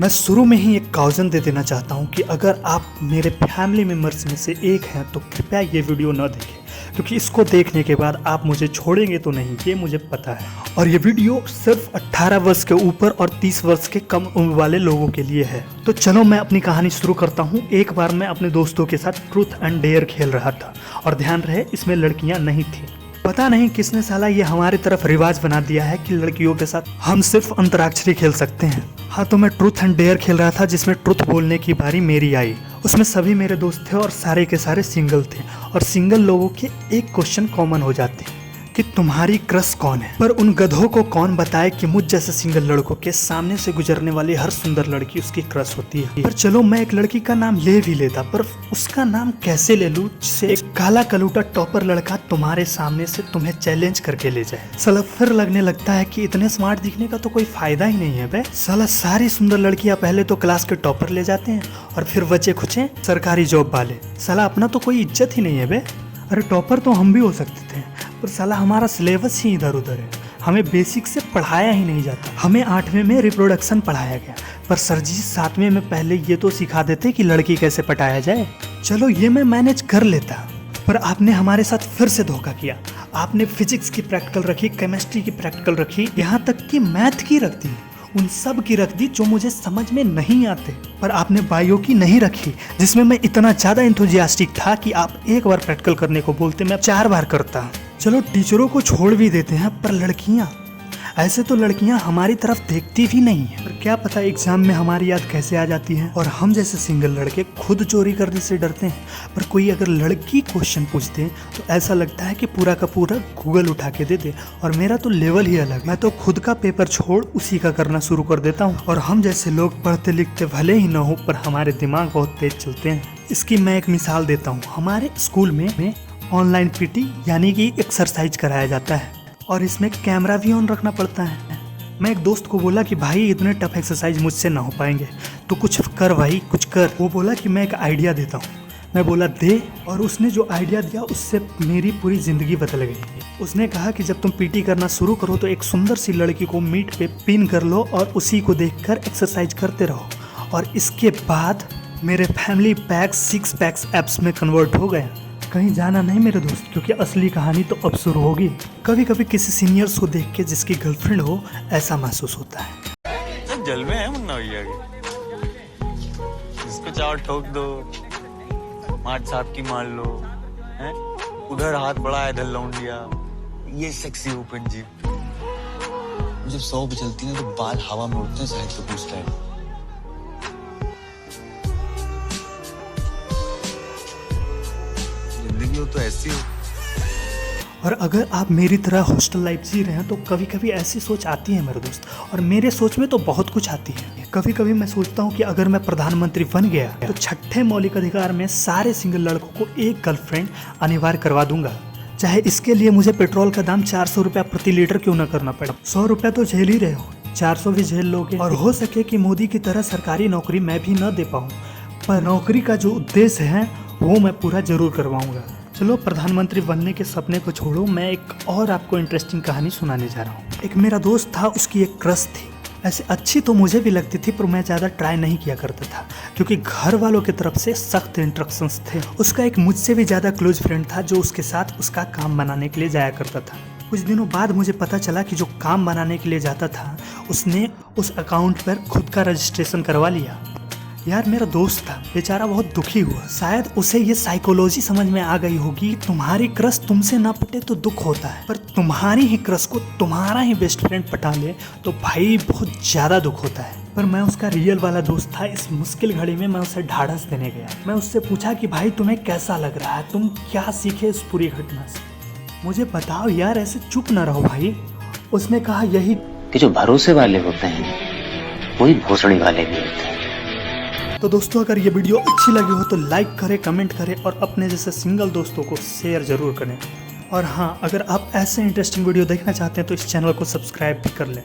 मैं शुरू में ही एक कॉजन दे देना चाहता हूँ कि अगर आप मेरे फैमिली मेम्बर्स में से एक हैं तो कृपया ये वीडियो न देखें, क्योंकि इसको देखने के बाद आप मुझे छोड़ेंगे तो नहीं, ये मुझे पता है। और ये वीडियो सिर्फ 18 वर्ष के ऊपर और 30 वर्ष के कम उम्र वाले लोगों के लिए है। तो चलो मैं अपनी कहानी शुरू करता हूँ। एक बार मैं अपने दोस्तों के साथ ट्रूथ एंड डेयर खेल रहा था और ध्यान रहे इसमें लड़कियां नहीं थी। पता नहीं किसने साला ये हमारे तरफ रिवाज बना दिया है कि लड़कियों के साथ हम सिर्फ अंतराक्षरी खेल सकते हैं। हाँ, तो मैं ट्रूथ एंड डेयर खेल रहा था जिसमें ट्रूथ बोलने की बारी मेरी आई। उसमें सभी मेरे दोस्त थे और सारे के सारे सिंगल थे, और सिंगल लोगों के एक क्वेश्चन कॉमन हो जाते कि तुम्हारी क्रश कौन है। पर उन गधों को कौन बताए कि मुझ जैसे सिंगल लड़कों के सामने से गुजरने वाली हर सुंदर लड़की उसकी क्रश होती है। पर चलो मैं एक लड़की का नाम ले भी लेता, पर उसका नाम कैसे ले लूं जिससे एक काला कलूटा टॉपर लड़का तुम्हारे सामने से तुम्हें चैलेंज करके ले जाए। साला फिर लगने लगता है कि इतने स्मार्ट दिखने का तो कोई फायदा ही नहीं है बे। साला सारी सुंदर लड़कियां पहले तो क्लास के टॉपर ले जाते हैं और फिर बचे खुचे सरकारी जॉब वाले। साला अपना तो कोई इज्जत ही नहीं है बे। अरे टॉपर तो हम भी हो सकते थे, पर साला हमारा सिलेबस ही इधर उधर है। हमें बेसिक से पढ़ाया ही नहीं जाता। हमें 8वीं में रिप्रोडक्शन पढ़ाया गया, पर सर जी 7वीं में पहले ये तो सिखा देते कि लड़की कैसे पटाया जाए। चलो ये मैं मैनेज कर लेता, पर आपने हमारे साथ फिर से धोखा किया। आपने फिजिक्स की प्रैक्टिकल रखी, केमिस्ट्री की प्रैक्टिकल रखी, यहाँ तक कि मैथ की रख दी। उन सब की रख दी जो मुझे समझ में नहीं आते। पर आपने बायो की नहीं रखी, जिसमें मैं इतना ज़्यादा एंथुजियास्टिक था कि आप एक बार प्रैक्टिकल करने को बोलते मैं 4 बार करता। चलो टीचरों को छोड़ भी देते हैं, पर लड़कियां, ऐसे तो लड़कियां हमारी तरफ देखती भी नहीं है। पर क्या पता एग्जाम में हमारी याद कैसे आ जाती है और हम जैसे सिंगल लड़के खुद चोरी करने से डरते हैं। पर कोई अगर लड़की क्वेश्चन पूछते तो ऐसा लगता है कि पूरा का पूरा गूगल उठा के दे दे, और मेरा तो लेवल ही अलग। मैं तो खुद का पेपर छोड़ उसी का करना शुरू कर देता हूँ। और हम जैसे लोग पढ़ते लिखते भले ही न हो, पर हमारे दिमाग बहुत तेज चलते हैं। इसकी मैं एक मिसाल देता हूँ। हमारे स्कूल में ऑनलाइन पीटी यानी कि एक्सरसाइज कराया जाता है, और इसमें कैमरा भी ऑन रखना पड़ता है। मैं एक दोस्त को बोला कि भाई इतने टफ एक्सरसाइज मुझसे ना हो पाएंगे, तो कुछ कर भाई, कुछ कर। वो बोला कि मैं एक आइडिया देता हूँ। मैं बोला दे, और उसने जो आइडिया दिया उससे मेरी पूरी ज़िंदगी बदल गई। उसने कहा कि जब तुम पीटी करना शुरू करो तो एक सुंदर सी लड़की को मीट पे पिन कर लो और उसी को देखकर एक्सरसाइज करते रहो। और इसके बाद मेरे फैमिली पैक 6 पैक्स एप्स में कन्वर्ट हो गया। कहीं जाना नहीं मेरे दोस्त, क्योंकि असली कहानी तो अब शुरू होगी। कभी कभी किसी सीनियर्स को देख के जिसकी गर्लफ्रेंड हो ऐसा महसूस होता है। जल में है मुन्ना भैया के, इसको चाव ठोक दो, मार साहब की मार लो, हैं? उधर हाथ बढ़ा इधर लौंडिया, ये सेक्सी ओपन जीप। जब 100 पे चलती है तो बाल हवा में उड़ते हैं, शायद तो पूछता है। तो ऐसी हो। और अगर आप मेरी तरह हॉस्टल लाइफ जी रहे हैं तो कभी कभी ऐसी सोच आती है मेरे दोस्त, और मेरे सोच में तो बहुत कुछ आती है। कभी कभी मैं सोचता हूँ कि अगर मैं प्रधानमंत्री बन गया तो 6ठे मौलिक अधिकार में सारे सिंगल लड़कों को एक गर्लफ्रेंड अनिवार्य करवा दूंगा, चाहे इसके लिए मुझे पेट्रोल का दाम 400 रुपया प्रति लीटर क्यों न करना पड़े। 100 रुपया तो झेल ही रहे हो, 400 भी झेल लोगे। और हो सके कि मोदी की तरह सरकारी नौकरी मैं भी न दे पाऊँ, पर नौकरी का जो उद्देश्य है वो मैं पूरा जरूर करवाऊंगा। चलो प्रधानमंत्री बनने के सपने को छोड़ो, मैं एक और आपको इंटरेस्टिंग कहानी सुनाने जा रहा हूँ। एक मेरा दोस्त था, उसकी एक क्रश थी। ऐसे अच्छी तो मुझे भी लगती थी, पर मैं ज़्यादा ट्राई नहीं किया करता था क्योंकि घर वालों की तरफ से सख्त इंस्ट्रक्शंस थे। उसका एक मुझसे भी ज़्यादा क्लोज फ्रेंड था जो उसके साथ उसका काम बनाने के लिए जाया करता था। कुछ दिनों बाद मुझे पता चला कि जो काम बनाने के लिए जाता था उसने उस अकाउंट पर खुद का रजिस्ट्रेशन करवा लिया। यार मेरा दोस्त था, बेचारा बहुत दुखी हुआ। शायद उसे ये साइकोलॉजी समझ में आ गई होगी, तुम्हारी क्रश तुमसे ना पटे तो दुख होता है, पर तुम्हारी ही क्रश को तुम्हारा ही बेस्ट फ्रेंड पटा ले तो भाई बहुत ज़्यादा दुख होता है। पर मैं उसका रियल वाला दोस्त था। इस मुश्किल घड़ी में मैं उसे ढाढ़स देने गया। मैं उससे पूछा कि भाई तुम्हें कैसा लग रहा है, तुम क्या सीखे इस पूरी घटना से, मुझे बताओ यार, ऐसे चुप ना रहो भाई। उसने कहा यही कि जो भरोसे वाले होते हैं वही भोसड़ी वाले भी होते हैं। तो दोस्तों अगर ये वीडियो अच्छी लगी हो तो लाइक करें, कमेंट करें और अपने जैसे सिंगल दोस्तों को शेयर जरूर करें। और हाँ, अगर आप ऐसे इंटरेस्टिंग वीडियो देखना चाहते हैं तो इस चैनल को सब्सक्राइब भी कर लें।